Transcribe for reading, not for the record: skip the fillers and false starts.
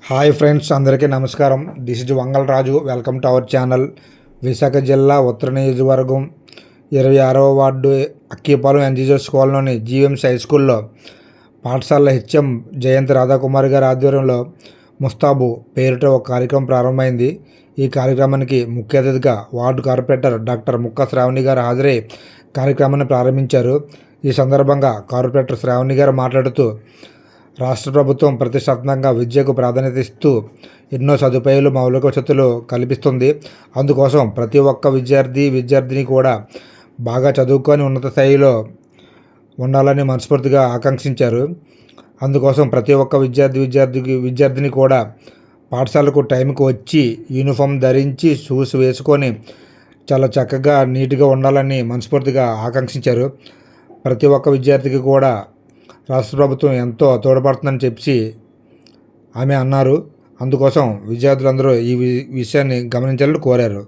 Hi friends, అందరికీ నమస్కారం. This is Vangalaraju. Welcome to our channel. Visakha జిల్లా ఉత్తర నియోజకవర్గం 26వ వార్డు అక్కిపాలెం ఎన్జీజెస్ కాలనీలోని జీవీఎంసీ హై స్కూల్లో పాఠశాల హెచ్ఎం జయంత్ రాధాకుమారి గారి ఆధ్వర్యంలో ముస్తాబు పేరిట ఒక కార్యక్రమం ప్రారంభమైంది. ఈ కార్యక్రమానికి ముఖ్య అతిథిగా వార్డు కార్పొరేటర్ డాక్టర్ ముక్క శ్రావణి గారు హాజరై కార్యక్రమాన్ని ప్రారంభించారు. ఈ సందర్భంగా కార్పొరేటర్ శ్రావణి గారు మాట్లాడుతూ, రాష్ట్ర ప్రభుత్వం ప్రతిష్టాత్మకంగా విద్యకు ప్రాధాన్యత ఇస్తూ ఎన్నో సదుపాయాలు, మౌలిక వసతులు కల్పిస్తుంది. అందుకోసం ప్రతి ఒక్క విద్యార్థిని కూడా బాగా చదువుకొని ఉన్నత స్థాయిలో ఉండాలని మనస్ఫూర్తిగా ఆకాంక్షించారు. అందుకోసం ప్రతి ఒక్క విద్యార్థిని కూడా పాఠశాలకు టైంకి వచ్చి యూనిఫామ్ ధరించి షూస్ వేసుకొని చాలా చక్కగా నీట్గా ఉండాలని మనస్ఫూర్తిగా ఆకాంక్షించారు. ప్రతి ఒక్క విద్యార్థికి కూడా రాష్ట్ర ప్రభుత్వం ఎంతో తోడ్పడుతుందని చెప్పి ఆమె అన్నారు. అందుకోసం విద్యార్థులందరూ ఈ విషయాన్ని గమనించాలని కోరారు.